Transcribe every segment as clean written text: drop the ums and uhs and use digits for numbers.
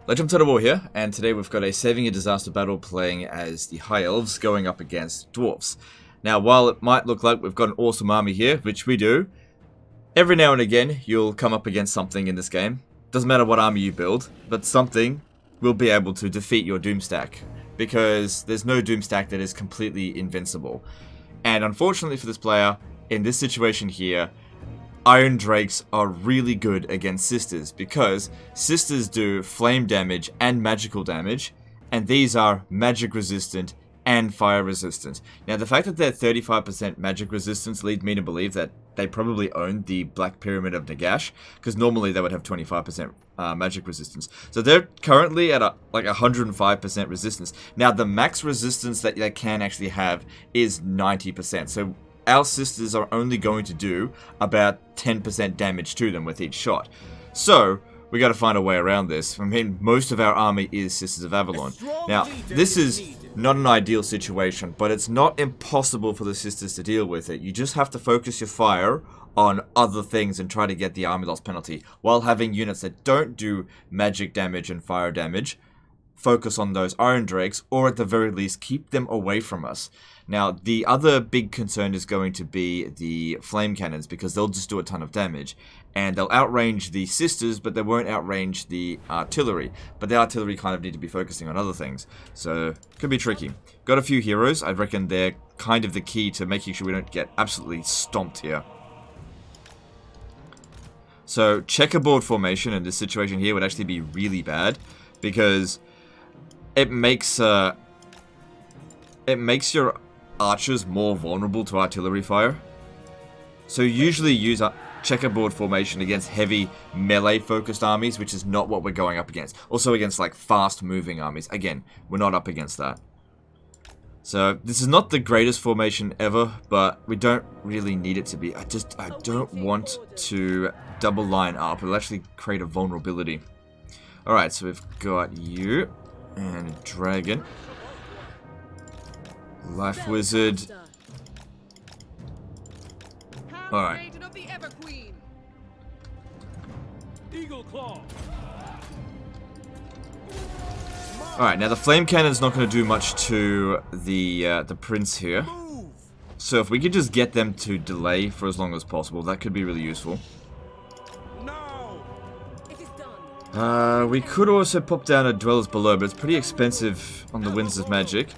Legend of the War here, and today we've got a Saving a Disaster battle playing as the High Elves going up against Dwarfs. Now, while it might look like we've got an awesome army here, which we do, every now and again you'll come up against something in this game. Doesn't matter what army you build, but something will be able to defeat your Doom stack, because there's no Doom stack that is completely invincible. And unfortunately for this player, in this situation here, Iron Drakes are really good against Sisters, because Sisters do flame damage and magical damage, and these are magic resistant and fire resistant. Now, the fact that they're 35% magic resistance leads me to believe that they probably own the Black Pyramid of Nagash, because normally they would have 25% magic resistance. So they're currently at like 105% resistance. Now, the max resistance that they can actually have is 90%. So our Sisters are only going to do about 10% damage to them with each shot. So we got to find a way around this. I mean, most of our army is Sisters of Avelorn. Now, this is not an ideal situation, but it's not impossible for the Sisters to deal with it. You just have to focus your fire on other things and try to get the army loss penalty, while having units that don't do magic damage and fire damage focus on those Iron Drakes, or at the very least keep them away from us. Now, the other big concern is going to be the flame cannons, because they'll just do a ton of damage, and they'll outrange the Sisters, but they won't outrange the artillery. But the artillery kind of need to be focusing on other things, so could be tricky. Got a few heroes. I reckon they're kind of the key to making sure we don't get absolutely stomped here. So checkerboard formation in this situation here would actually be really bad, because it makes your archers more vulnerable to artillery fire. So usually use a checkerboard formation against heavy melee focused armies, which is not what we're going up against. Also against like fast moving armies. Again, we're not up against that. So this is not the greatest formation ever, but we don't really need it to be. I don't want to double line up. It'll actually create a vulnerability. Alright, so we've got you and Dragon. Life Wizard. Alright. Alright, now the flame cannon's not going to do much to the prince here. So if we could just get them to delay for as long as possible, that could be really useful. We could also pop down a Dwellers Below, but it's pretty expensive on the Winds of Magic.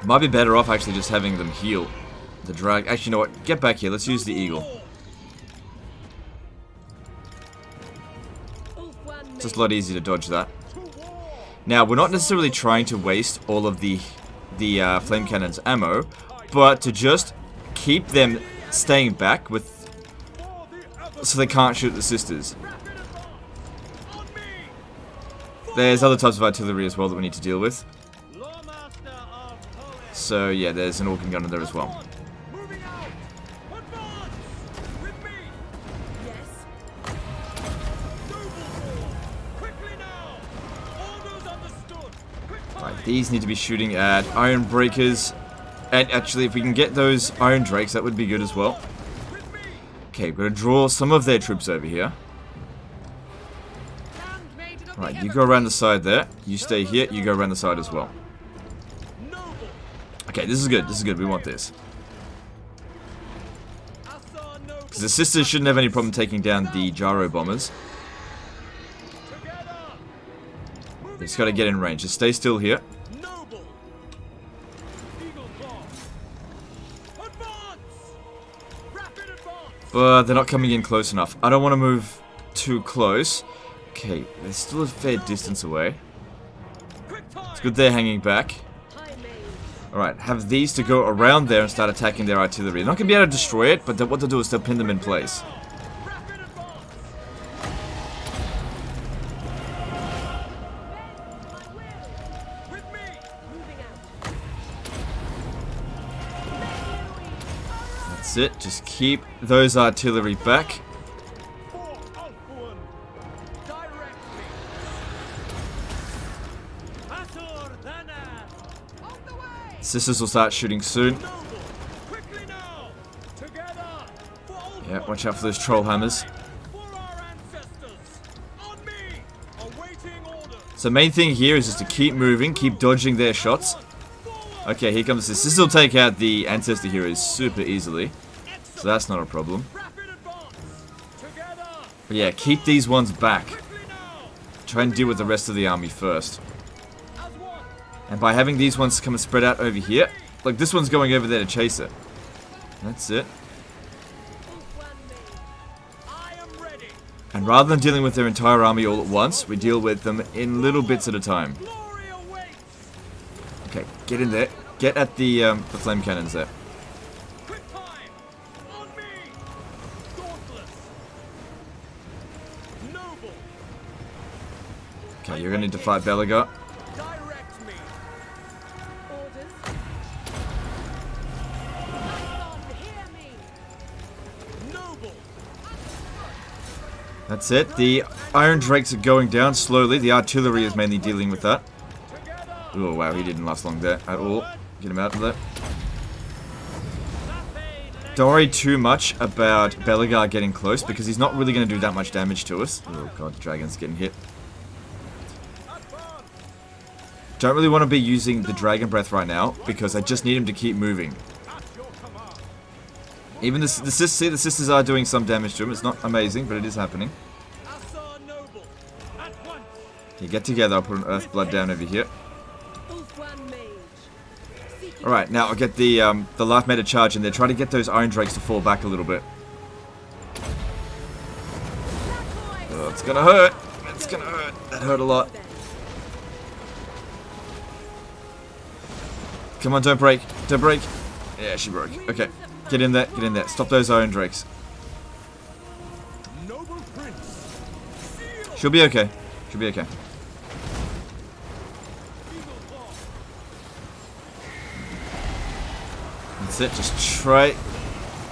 Might be better off actually just having them heal the drag. Actually, you know what? Get back here. Let's use the Eagle. It's just a lot easier to dodge that. Now, we're not necessarily trying to waste all of the flame cannon's ammo, but to just keep them staying back with, so they can't shoot the Sisters. There's other types of artillery as well that we need to deal with. So yeah, there's an organ gunner there as well. Right, these need to be shooting at Iron Breakers. And actually, if we can get those Iron Drakes, that would be good as well. Okay, we're going to draw some of their troops over here. Right, you go around the side there. You stay here. You go around the side as well. Okay, this is good. This is good. We want this. Because the Sisters shouldn't have any problem taking down the Gyro Bombers. They just got to get in range. Just stay still here. But they're not coming in close enough. I don't want to move too close. Okay, they're still a fair distance away. It's good they're hanging back. Alright, have these to go around there and start attacking their artillery. They're not going to be able to destroy it, but what they'll do is they'll pin them in place. That's it, just keep those artillery back. Sisters will start shooting soon. Yeah, watch out for those troll hammers. So main thing here is just to keep moving, keep dodging their shots. Okay, here comes this. This will take out the Ancestor heroes super easily. So that's not a problem. But yeah, keep these ones back. Try and deal with the rest of the army first. And by having these ones come and spread out over here, like this one's going over there to chase it. That's it. And rather than dealing with their entire army all at once, we deal with them in little bits at a time. Okay, get in there. Get at the flame cannons there. Okay, you're gonna need to fight Belagar. That's it. The Iron Drakes are going down slowly. The artillery is mainly dealing with that. Oh wow, he didn't last long there at all. Get him out of there. Don't worry too much about Belagar getting close because he's not really going to do that much damage to us. Oh god, the dragon's getting hit. Don't really want to be using the Dragon Breath right now because I just need him to keep moving. Even the sisters are doing some damage to him. It's not amazing, but it is happening. Okay, get together. I'll put an Earth Blood down over here. Alright, now I'll get the Life Meter charge in there. Try to get those Iron Drakes to fall back a little bit. Oh, it's gonna hurt. It's gonna hurt. That hurt a lot. Come on, don't break. Don't break. Yeah, she broke. Okay. Get in there. Get in there. Stop those Iron Drakes. She'll be okay. She'll be okay. That's it. Just try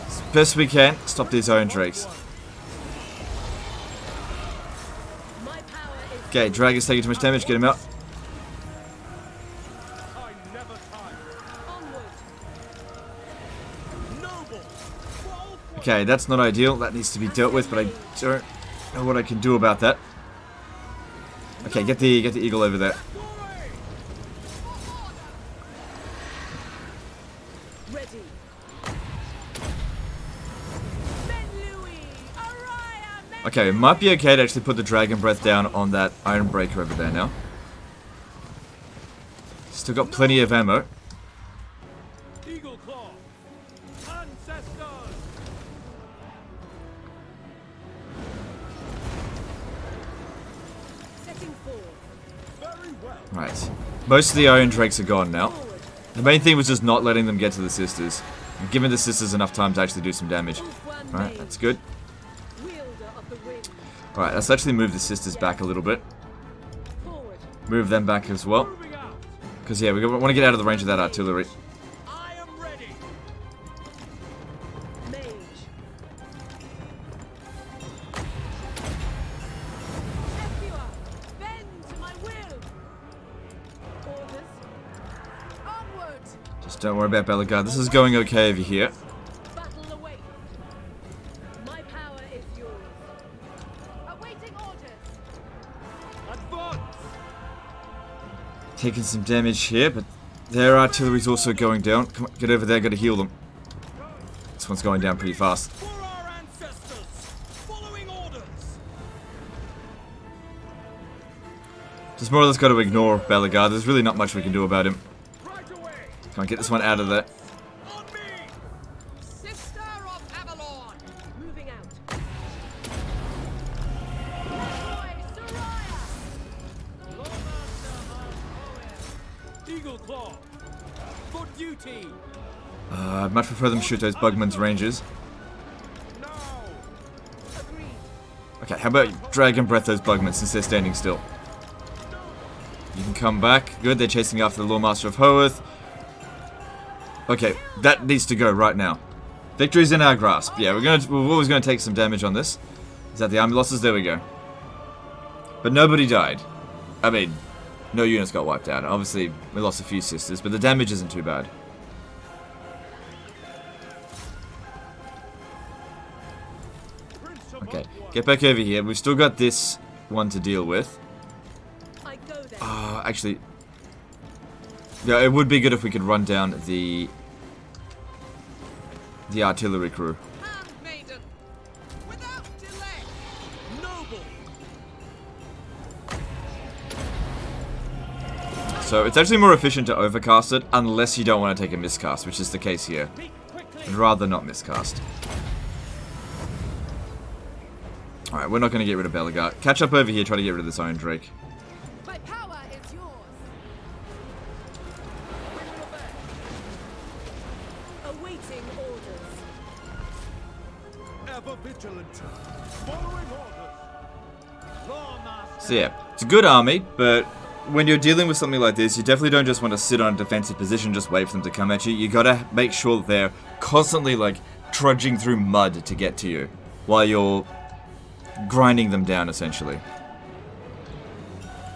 as best we can. Stop these Iron Drakes. Okay, Dragon's taking too much damage. Get him out. Okay, that's not ideal. That needs to be dealt with, but I don't know what I can do about that. Okay, get the eagle over there. Okay, it might be okay to actually put the Dragon Breath down on that Iron Breaker over there now. Still got plenty of ammo. Right. Most of the Iron Drakes are gone now. The main thing was just not letting them get to the sisters. And giving the sisters enough time to actually do some damage. Alright, that's good. Alright, let's actually move the sisters back a little bit. Move them back as well. Because, yeah, we want to get out of the range of that artillery. Just don't worry about Belagar. This is going okay over here. Taking some damage here, but their artillery's also going down. Come on, get over there, gotta heal them. This one's going down pretty fast. Just more or less gotta ignore Belagar. There's really not much we can do about him. Come on, get this one out of there. Sisters of Avelorn, moving out. Eagle Claw, for duty. I'd much prefer them shoot those Bugman's ranges. Okay, how about you Dragon Breath those Bugmans since they're standing still? You can come back. Good, they're chasing after the Lawmaster of Hoeth. Okay, that needs to go right now. Victory's in our grasp. Yeah, we're always going to take some damage on this. Is that the army losses? There we go. But nobody died. I mean, no units got wiped out. Obviously, we lost a few sisters, but the damage isn't too bad. Okay, get back over here. We've still got this one to deal with. I go actually... Yeah, it would be good if we could run down the artillery crew. Handmaiden, without delay. Noble. So it's actually more efficient to overcast it, unless you don't want to take a miscast, which is the case here. I'd rather not miscast. Alright, we're not going to get rid of Bellegarde. Catch up over here, try to get rid of this Iron Drake. My power is yours. Awaiting orders. Ever vigilant. Following orders. Lawmaster. So yeah, it's a good army, but when you're dealing with something like this, you definitely don't just want to sit on a defensive position, just wait for them to come at you. You gotta make sure that they're constantly, like, trudging through mud to get to you, while you're grinding them down, essentially.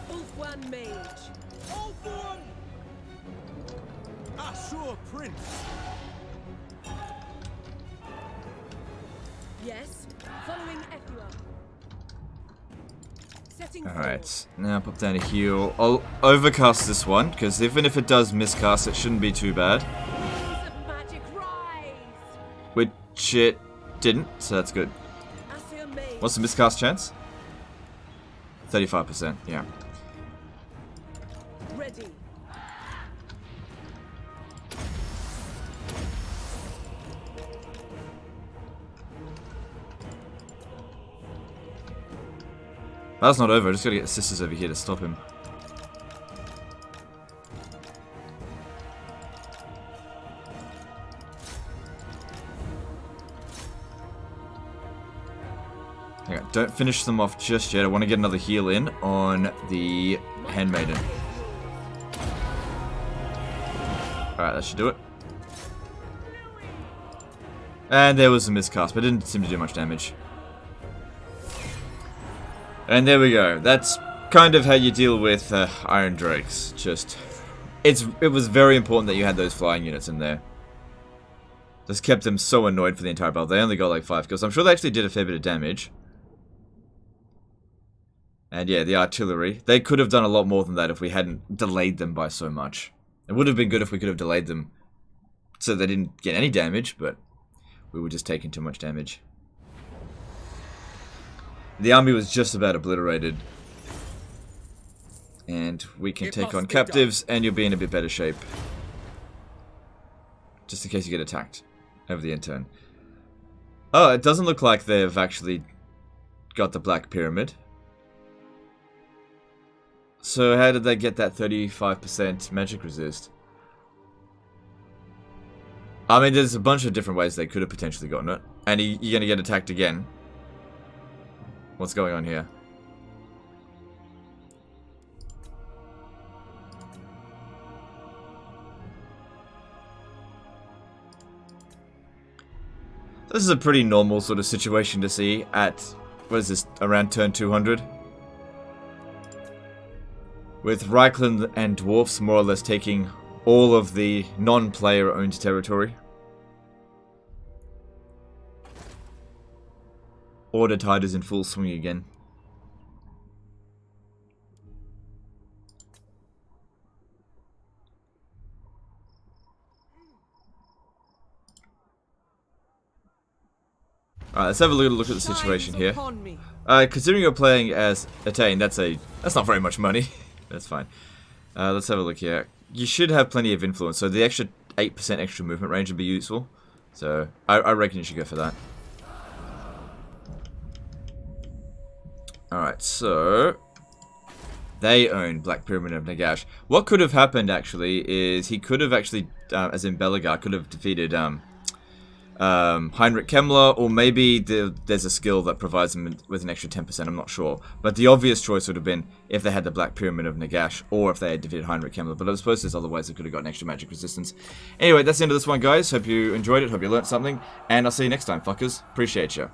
Ulfwan Mage. Ulfwan! Ashur Prince. Yes. Following Ethua. Setting Alright, now pop down a heal. I'll overcast this one, because even if it does miscast, it shouldn't be too bad. forward. Of magic rise. Which it didn't, so that's good. Asir Mage. What's the miscast chance? 35%, yeah. Ready. That's not over, I just gotta get the sisters over here to stop him. Okay, don't finish them off just yet. I want to get another heal in on the Handmaiden. Alright, that should do it. And there was a miscast, but it didn't seem to do much damage. And there we go. That's kind of how you deal with Iron Drakes. Just, it was very important that you had those flying units in there. Just kept them so annoyed for the entire battle. They only got like 5 kills. I'm sure they actually did a fair bit of damage. And yeah, the artillery. They could have done a lot more than that if we hadn't delayed them by so much. It would have been good if we could have delayed them so they didn't get any damage, but we were just taking too much damage. The army was just about obliterated. And we can take on captives, and you'll be in a bit better shape. Just in case you get attacked over the end turn. Oh, it doesn't look like they've actually got the Black Pyramid. So how did they get that 35% magic resist? I mean, there's a bunch of different ways they could have potentially gotten it. And you're going to get attacked again. What's going on here? This is a pretty normal sort of situation to see at, what is this, around turn 200? With Reichland and Dwarfs more or less taking all of the non-player owned territory. Order Tide is in full swing again. Alright, let's have a little look at the situation here. Considering you're playing as Attain, that's not very much money. That's fine. Let's have a look here. You should have plenty of influence, so the extra 8% extra movement range would be useful. So, I reckon you should go for that. Alright, so they own Black Pyramid of Nagash. What could have happened, actually, is he could have actually, as in Bellegarde, could have defeated Heinrich Kemmler, or maybe there's a skill that provides him with an extra 10%, I'm not sure. But the obvious choice would have been if they had the Black Pyramid of Nagash, or if they had defeated Heinrich Kemmler. But I suppose there's other ways they could have gotten extra magic resistance. Anyway, that's the end of this one, guys. Hope you enjoyed it, hope you learnt something, and I'll see you next time, fuckers. Appreciate you.